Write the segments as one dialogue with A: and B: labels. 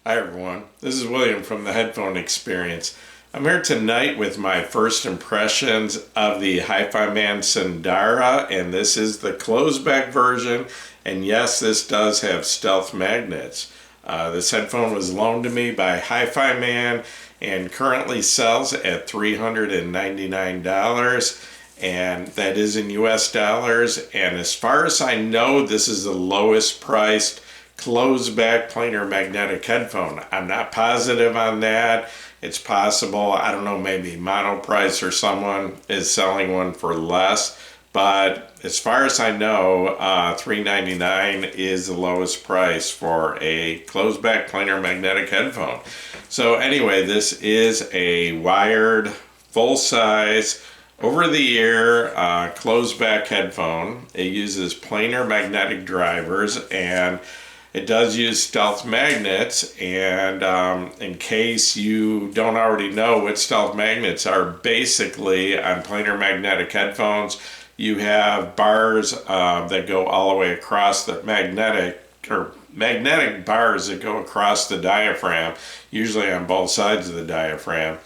A: Hi everyone, this is William from the Headphone Experience. I'm here tonight with my first impressions of the Hifiman Sundara, and this is the closed-back version, and yes, this does have stealth magnets. This headphone was loaned to me by Hifiman and currently sells at $399, and that is in US dollars, and as far as I know, this is the lowest priced closed back planar magnetic headphone. I'm not positive on that. It's possible, I don't know, maybe Monoprice or someone is selling one for less, but as far as I know, $399 is the lowest price for a closed back planar magnetic headphone. So anyway, this is a wired, full size, over-the-ear closed back headphone. It uses planar magnetic drivers, and it does use stealth magnets, and in case you don't already know what stealth magnets are, basically on planar magnetic headphones, you have bars that go all the way across the magnetic bars that go across the diaphragm, usually on both sides of the diaphragm.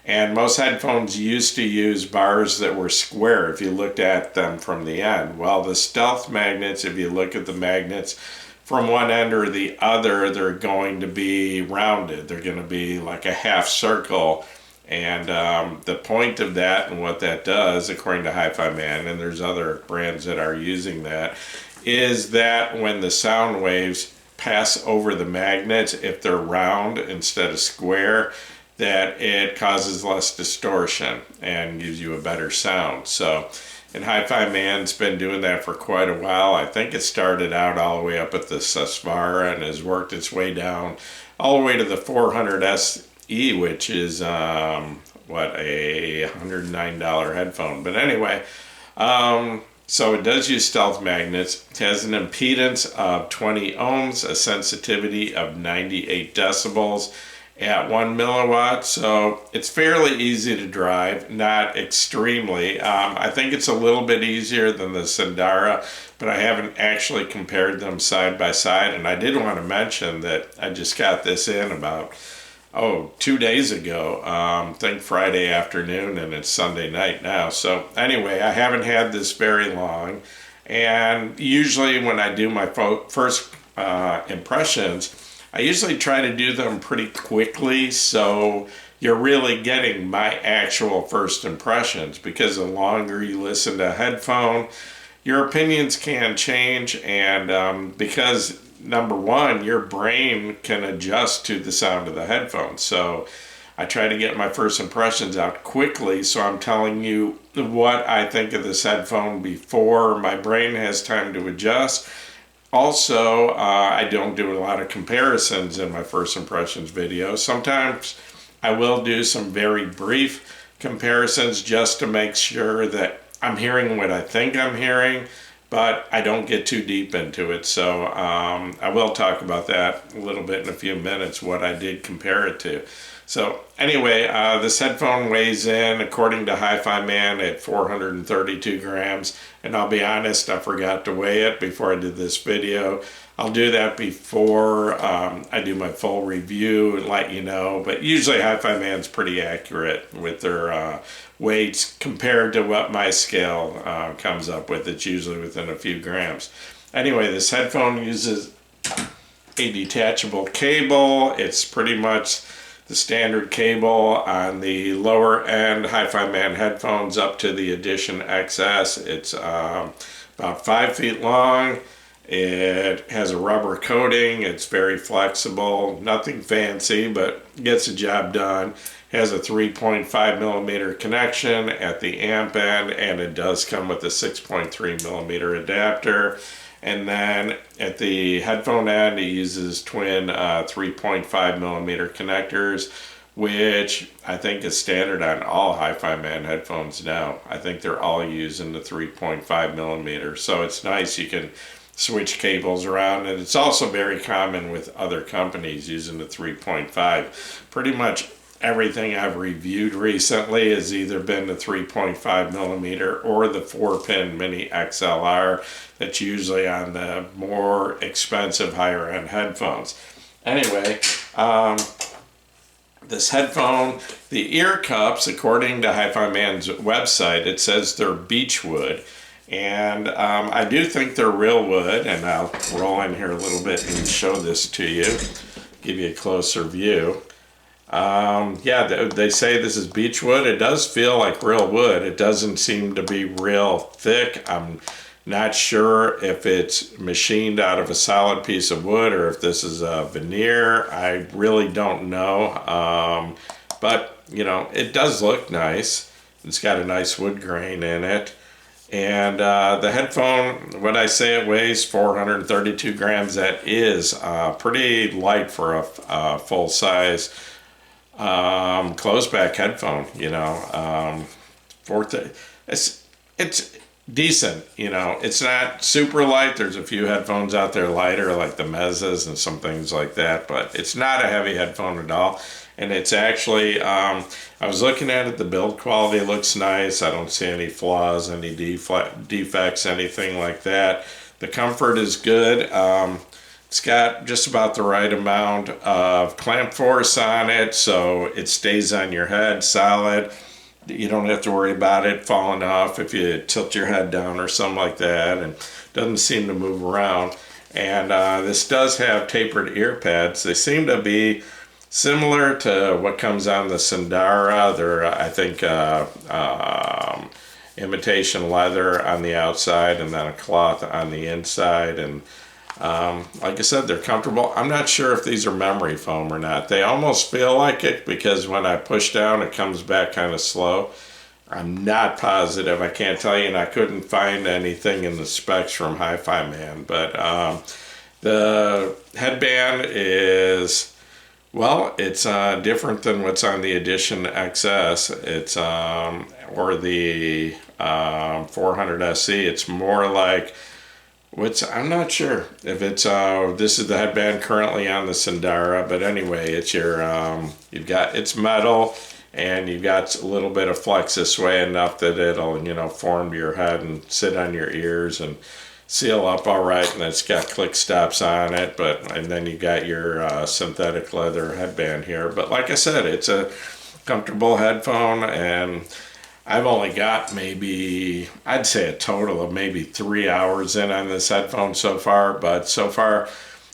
A: And most headphones used to use bars that were square if you looked at them from the end. Well, the stealth magnets, if you look at the magnets, from one end or the other, they're going to be rounded. They're going to be like a half circle. And the point of that and what that does, according to Hifiman, and there's other brands that are using that, is that when the sound waves pass over the magnets, if they're round instead of square, that it causes less distortion and gives you a better sound. So, and Hifiman's been doing that for quite a while. I think it started out all the way up at the Sasvara and has worked its way down all the way to the 400 SE, which is a $109 headphone. But anyway, so it does use stealth magnets. It has an impedance of 20 ohms, a sensitivity of 98 decibels at 1 milliwatt, so it's fairly easy to drive, not extremely. I think it's a little bit easier than the Sundara, but I haven't actually compared them side by side. And I did want to mention that I just got this in about 2 days ago, I think Friday afternoon, and it's Sunday night now. So anyway, I haven't had this very long, and usually when I do my first impressions, I usually try to do them pretty quickly, so you're really getting my actual first impressions, because the longer you listen to a headphone, your opinions can change, and because number one, your brain can adjust to the sound of the headphone. So I try to get my first impressions out quickly, so I'm telling you what I think of this headphone before my brain has time to adjust. Also, I don't do a lot of comparisons in my first impressions video. Sometimes I will do some very brief comparisons just to make sure that I'm hearing what I think I'm hearing, but I don't get too deep into it. So I will talk about that a little bit in a few minutes, what I did compare it to. So anyway, this headphone weighs in, according to Hifiman, at 432 grams. And I'll be honest, I forgot to weigh it before I did this video. I'll do that before I do my full review and let you know. But usually Hifiman's pretty accurate with their weights compared to what my scale comes up with. It's usually within a few grams. Anyway, this headphone uses a detachable cable. It's pretty much the standard cable on the lower end Hifiman headphones up to the Edition XS. It's about 5 feet long. It has a rubber coating. It's very flexible. Nothing fancy, but gets the job done. Has a 3.5 millimeter connection at the amp end, and it does come with a 6.3 millimeter adapter. And then at the headphone end, it uses twin 3.5 millimeter connectors, which I think is standard on all Hifiman headphones now. I think they're all using the 3.5 millimeter. So it's nice, you can switch cables around, and it's also very common with other companies using the 3.5. Pretty much everything I've reviewed recently has either been the 3.5 millimeter or the 4-pin mini XLR that's usually on the more expensive higher end headphones. Anyway, This headphone, the ear cups, according to Hifiman's website, it says they're beechwood. And I do think they're real wood, and I'll roll in here a little bit and show this to you, give you a closer view. Yeah, they say this is beechwood. It does feel like real wood. It doesn't seem to be real thick. I'm not sure if it's machined out of a solid piece of wood or if this is a veneer. I really don't know. But, you know, it does look nice. It's got a nice wood grain in it. And the headphone, when I say it weighs 432 grams, that is pretty light for a full-size closed back headphone. You know, it's decent. You know, it's not super light. There's a few headphones out there lighter, like the Mezzas and some things like that, but it's not a heavy headphone at all. And it's actually, I was looking at it, the build quality looks nice. I don't see any flaws, any defects, anything like that. The comfort is good. It's got just about the right amount of clamp force on it, so it stays on your head solid. You don't have to worry about it falling off if you tilt your head down or something like that, and doesn't seem to move around. And this does have tapered ear pads. They seem to be similar to what comes on the Sundara. They're, I think, imitation leather on the outside and then a cloth on the inside. And like I said, they're comfortable. I'm not sure if these are memory foam or not. They almost feel like it because when I push down, it comes back kind of slow. I'm not positive. I can't tell you, and I couldn't find anything in the specs from Hifiman. But the headband is, well, it's different than what's on the Edition XS. It's or the 400 SE. It's more like I'm not sure if it's this is the headband currently on the Sundara, but anyway, it's your it's metal, and you've got a little bit of flex this way enough that it'll, you know, form to your head and sit on your ears and seal up all right. And it's got click stops on it, and then you got your synthetic leather headband here. But like I said, it's a comfortable headphone, and I've only got maybe, I'd say a total of maybe 3 hours in on this headphone so far. But so far,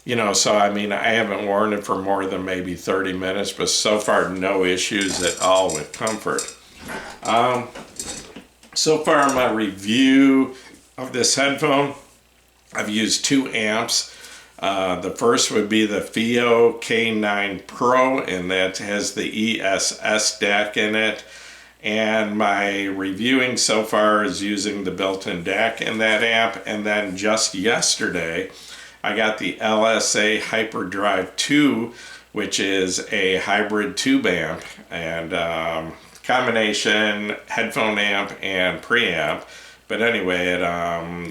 A: you know, so I mean, I haven't worn it for more than maybe 30 minutes, but so far no issues at all with comfort. So far my review of this headphone, I've used 2 amps. The first would be the FIO K9 Pro, and that has the ESS DAC in it. And my reviewing so far is using the built-in DAC in that amp. And then just yesterday, I got the LSA Hyperdrive 2, which is a hybrid tube amp and combination headphone amp and preamp. But anyway, it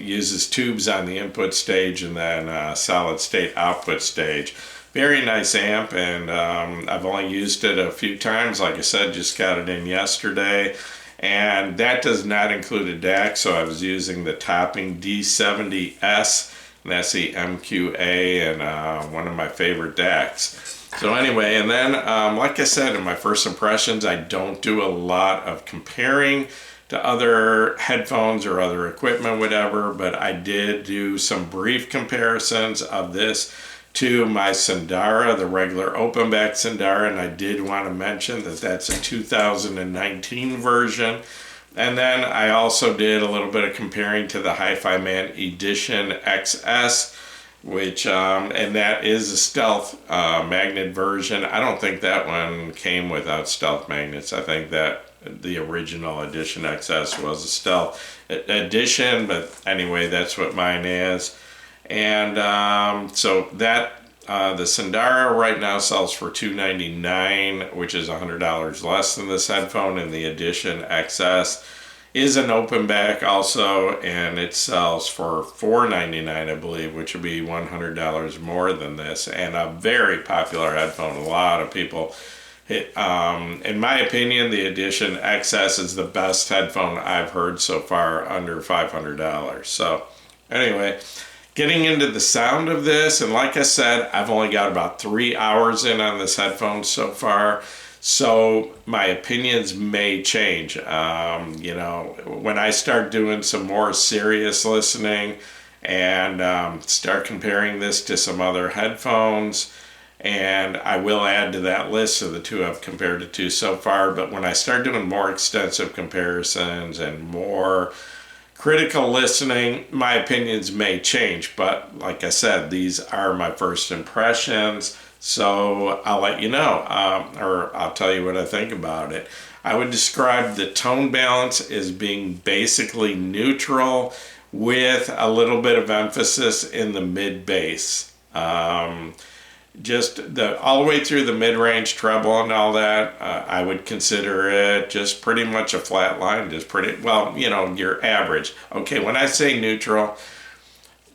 A: uses tubes on the input stage and then solid state output stage. Very nice amp, and I've only used it a few times. Like I said, just got it in yesterday. And that does not include a DAC, so I was using the Topping D70S, and that's the MQA, and one of my favorite DACs. So anyway, and then, like I said, in my first impressions, I don't do a lot of comparing to other headphones or other equipment, whatever, but I did do some brief comparisons of this to my Sundara, the regular open back Sundara, and I did want to mention that that's a 2019 version. And then I also did a little bit of comparing to the Hifiman Edition XS, which, and that is a stealth magnet version. I don't think that one came without stealth magnets. I think that the original Edition XS was a stealth edition, but anyway, that's what mine is. And so that the Sundara right now sells for $299, which is $100 less than this headphone, and the Edition XS is an open back also, and it sells for $499, I believe, which would be $100 more than this, and a very popular headphone. A lot of people, in my opinion, the Edition XS is the best headphone I've heard so far under $500. So anyway, getting into the sound of this, and like I said, I've only got about 3 hours in on this headphone so far, so my opinions may change. When I start doing some more serious listening and start comparing this to some other headphones, and I will add to that list of the two I've compared it to so far, but when I start doing more extensive comparisons and more critical listening, my opinions may change. But like I said, these are my first impressions, so I'll let you know, or I'll tell you what I think about it. I would describe the tone balance as being basically neutral with a little bit of emphasis in the mid bass. Just all the way through the mid-range treble and all that, I would consider it just pretty much a flat line, just pretty, well, your average. Okay, when I say neutral,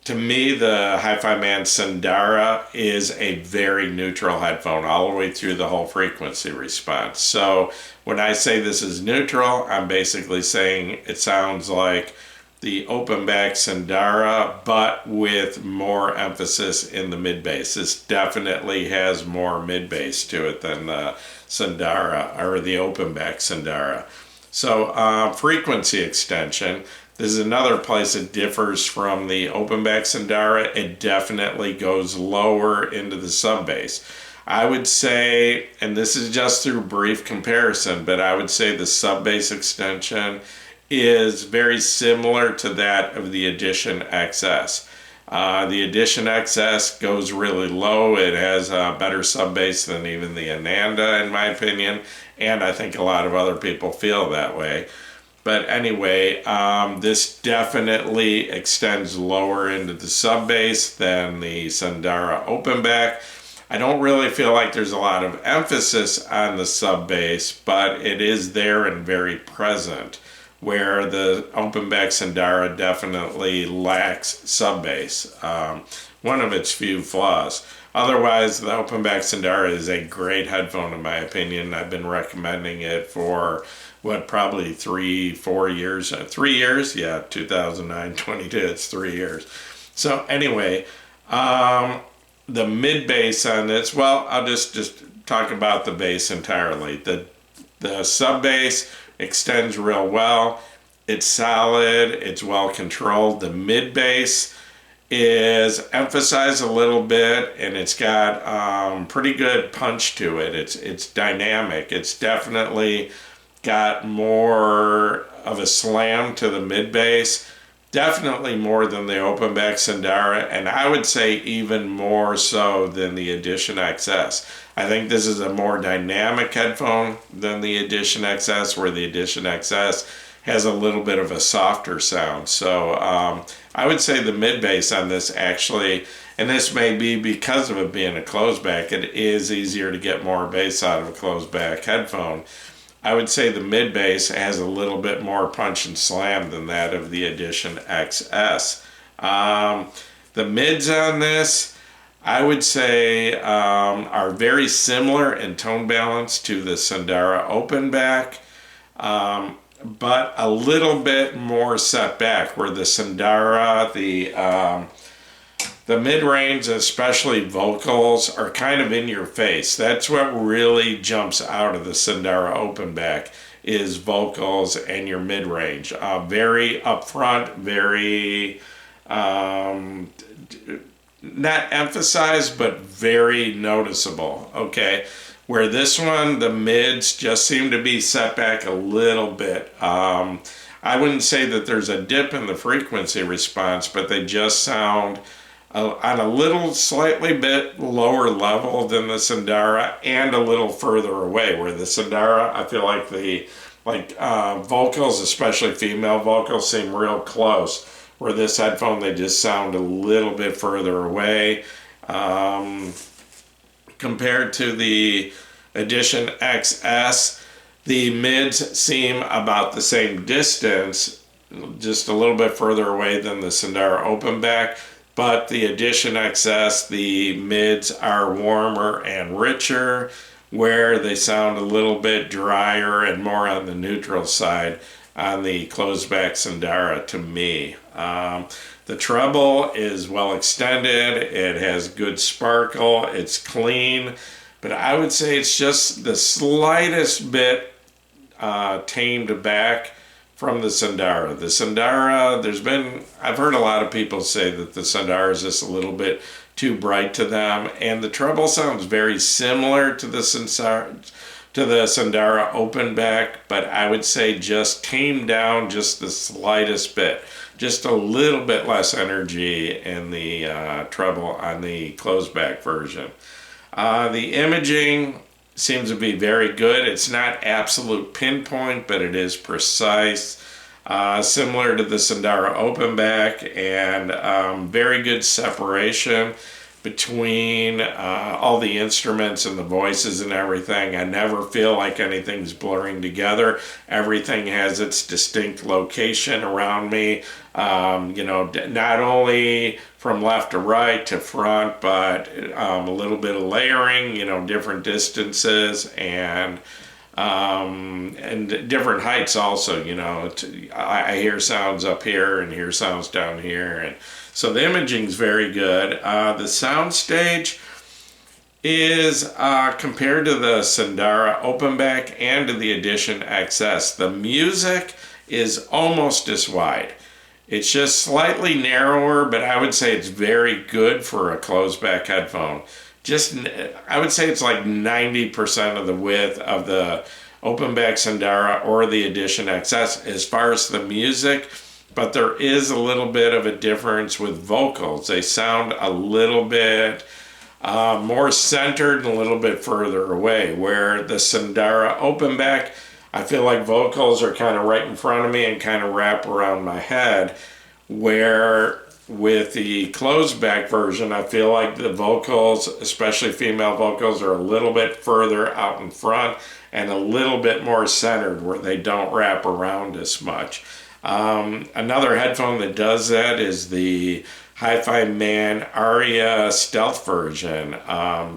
A: to me, the Hifiman Sundara is a very neutral headphone all the way through the whole frequency response. So when I say this is neutral, I'm basically saying it sounds like the open back Sundara, but with more emphasis in the mid bass. This definitely has more mid bass to it than the Sundara or the open back Sundara. So frequency extension. This is another place it differs from the open back Sundara. It definitely goes lower into the sub bass. I would say, and this is just through brief comparison, but I would say the sub bass extension is very similar to that of the Edition XS. The Edition XS goes really low. It has a better sub bass than even the Ananda, in my opinion, and I think a lot of other people feel that way. But anyway, this definitely extends lower into the sub bass than the Sundara open back. I don't really feel like there's a lot of emphasis on the sub bass, but it is there and very present, where the open back Sundara definitely lacks sub bass, one of its few flaws. Otherwise, the open back Sundara is a great headphone in my opinion. I've been recommending it for probably 3-4 years. 3 years? Yeah, 2009, 22, it's 3 years. So anyway, the mid bass on this, well, I'll just talk about the bass entirely. The sub bass extends real well. It's solid. It's well controlled. The mid bass is emphasized a little bit, and it's got pretty good punch to it. It's dynamic. It's definitely got more of a slam to the mid bass. Definitely more than the open back Sundara, and I would say even more so than the Edition XS. I think this is a more dynamic headphone than the Edition XS, where the Edition XS has a little bit of a softer sound. So I would say the mid bass on this actually, and this may be because of it being a closed back, it is easier to get more bass out of a closed back headphone. I would say the mid bass has a little bit more punch and slam than that of the Edition XS. The mids on this, I would say, are very similar in tone balance to the Sundara open back, but a little bit more set back, where the Sundara, the mid-range, especially vocals, are kind of in your face. That's what really jumps out of the Sundara open back, is vocals and your mid-range. Very upfront, very not emphasized, but very noticeable, okay? Where this one, the mids just seem to be set back a little bit. I wouldn't say that there's a dip in the frequency response, but they just sound on a little slightly bit lower level than the Sundara, and a little further away, where the Sundara, I feel like vocals, especially female vocals, seem real close, where this headphone, they just sound a little bit further away. Compared to the Edition XS, the mids seem about the same distance, just a little bit further away than the Sundara open back. But the Edition XS, the mids are warmer and richer, where they sound a little bit drier and more on the neutral side on the closed back Sundara to me. The treble is well extended, it has good sparkle, it's clean, but I would say it's just the slightest bit tamed back from the Sundara. The Sundara, I've heard a lot of people say that the Sundara is just a little bit too bright to them, and the treble sounds very similar to the Sundara open back, but I would say just tamed down just the slightest bit. Just a little bit less energy in the treble on the closed back version. The imaging seems to be very good. It's not absolute pinpoint, but it is precise. Similar to the Sundara open back, and very good separation between all the instruments and the voices and everything. I never feel like anything's blurring together. Everything has its distinct location around me. Not only from left to right to front, but a little bit of layering, different distances and different heights also. I hear sounds up here and hear sounds down here, and so the imaging's very good. The sound stage is compared to the Sundara open back and to the Edition XS. The music is almost as wide. It's just slightly narrower, but I would say it's very good for a closed back headphone. I would say it's like 90% of the width of the open back Sundara or the Edition XS as far as the music, but there is a little bit of a difference with vocals. They sound a little bit more centered and a little bit further away, where the Sundara open back, I feel like vocals are kind of right in front of me and kind of wrap around my head, where with the closed back version, I feel like the vocals, especially female vocals, are a little bit further out in front and a little bit more centered where they don't wrap around as much. Another headphone that does that is the Hifiman Aria Stealth version.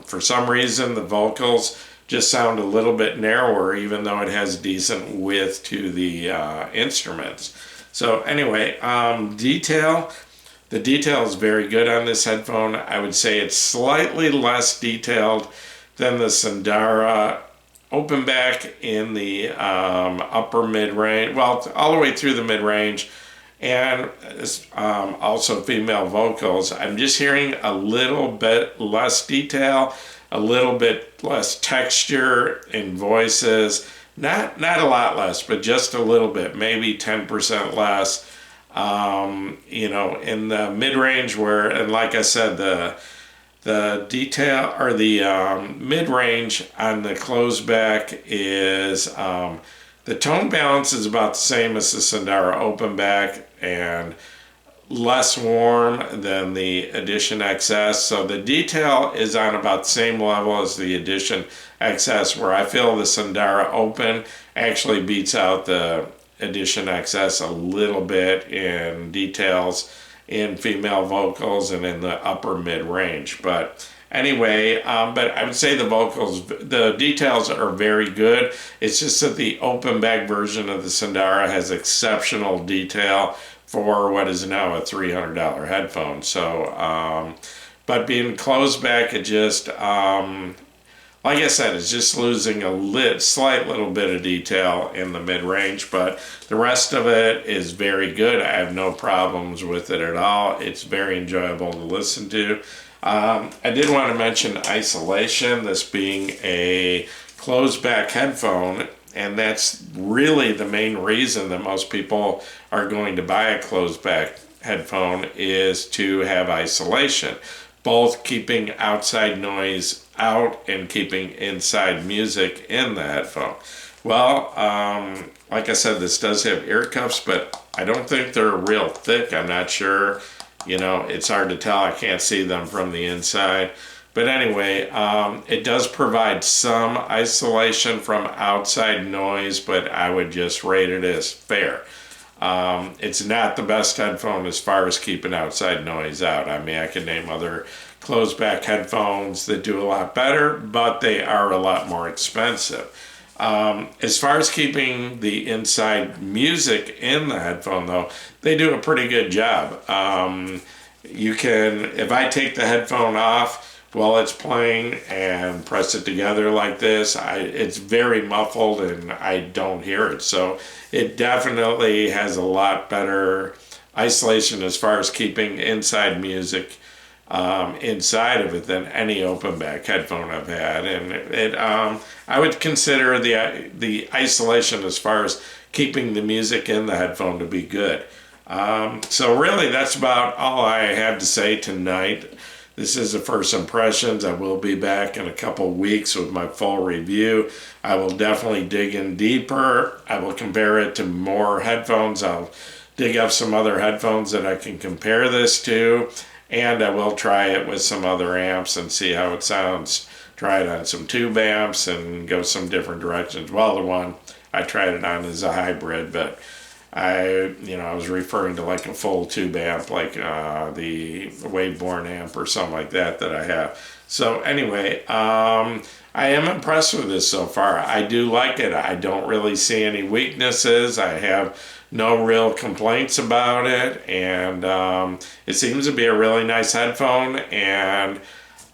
A: For some reason, the vocals just sound a little bit narrower, even though it has decent width to the instruments. So anyway, the detail is very good on this headphone. I would say it's slightly less detailed than the Sundara open back in the upper mid-range, well, all the way through the mid-range, and also female vocals. I'm just hearing a little bit less detail, a little bit less texture in voices. Not a lot less, but just a little bit, maybe 10% less. In the mid-range where, and like I said, the detail or the mid-range on the closed back is the tone balance is about the same as the Sundara open back and less warm than the Edition XS. So the detail is on about the same level as the Edition XS, where I feel the Sundara open actually beats out the Edition XS a little bit in details in female vocals and in the upper mid-range. But anyway, but I would say the details are very good. It's just that the open back version of the Sundara has exceptional detail for what is now a $300 headphone. So, but being closed back, it just, like I said, it's just losing a slight little bit of detail in the mid-range, but the rest of it is very good. I have no problems with it at all. It's very enjoyable to listen to. I did want to mention isolation, this being a closed back headphone, and that's really the main reason that most people are going to buy a closed back headphone, is to have isolation, both keeping outside noise out and keeping inside music in the headphone. Well, like I said, this does have ear cuffs, but I don't think they're real thick. I'm not sure. It's hard to tell. I can't see them from the inside. But anyway, it does provide some isolation from outside noise, but I would just rate it as fair. It's not the best headphone as far as keeping outside noise out. I mean, I could name other closed back headphones that do a lot better, but they are a lot more expensive. As far as keeping the inside music in the headphone, though, they do a pretty good job. You can, if I take the headphone off while it's playing and press it together like this, it's very muffled and I don't hear it. So it definitely has a lot better isolation as far as keeping inside music inside of it than any open back headphone I've had. And I would consider the isolation as far as keeping the music in the headphone to be good. So really that's about all I have to say tonight. This is the first impressions. I will be back in a couple weeks with my full review. I will definitely dig in deeper. I will compare it to more headphones. I'll dig up some other headphones that I can compare this to, and I will try it with some other amps and see how it sounds. Try it on some tube amps and go some different directions. Well, the one I tried it on is a hybrid, but I was referring to like a full tube amp, like the Waveborn amp or something like that I have. So anyway, I am impressed with this so far. I do like it. I don't really see any weaknesses. I have no real complaints about it, and it seems to be a really nice headphone. And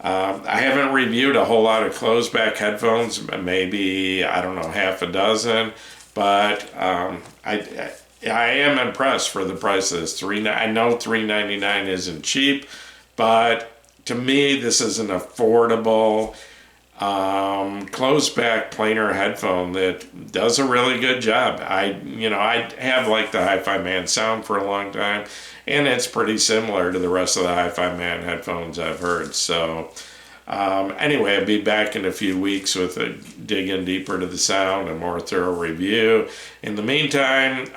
A: I haven't reviewed a whole lot of closed back headphones, maybe, I don't know, half a dozen, but I am impressed for the price of this. I know $399 isn't cheap, but to me this is an affordable closed back planar headphone that does a really good job. I have liked the Hifiman sound for a long time, and it's pretty similar to the rest of the Hifiman headphones I've heard. So anyway, I'll be back in a few weeks with a dig in deeper to the sound and more thorough review. In the meantime,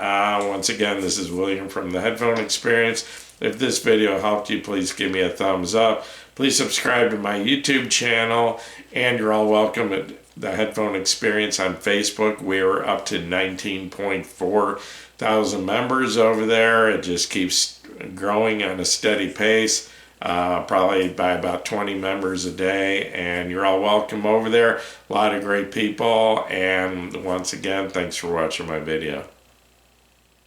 A: once again, this is William from the Headphone Experience. If this video helped you, please give me a thumbs up. Please subscribe to my YouTube channel, and you're all welcome at the Headphone Experience on Facebook. We're up to 19.4 thousand members over there. It just keeps growing on a steady pace. Probably by about 20 members a day, and you're all welcome over there. A lot of great people, and once again, thanks for watching my video.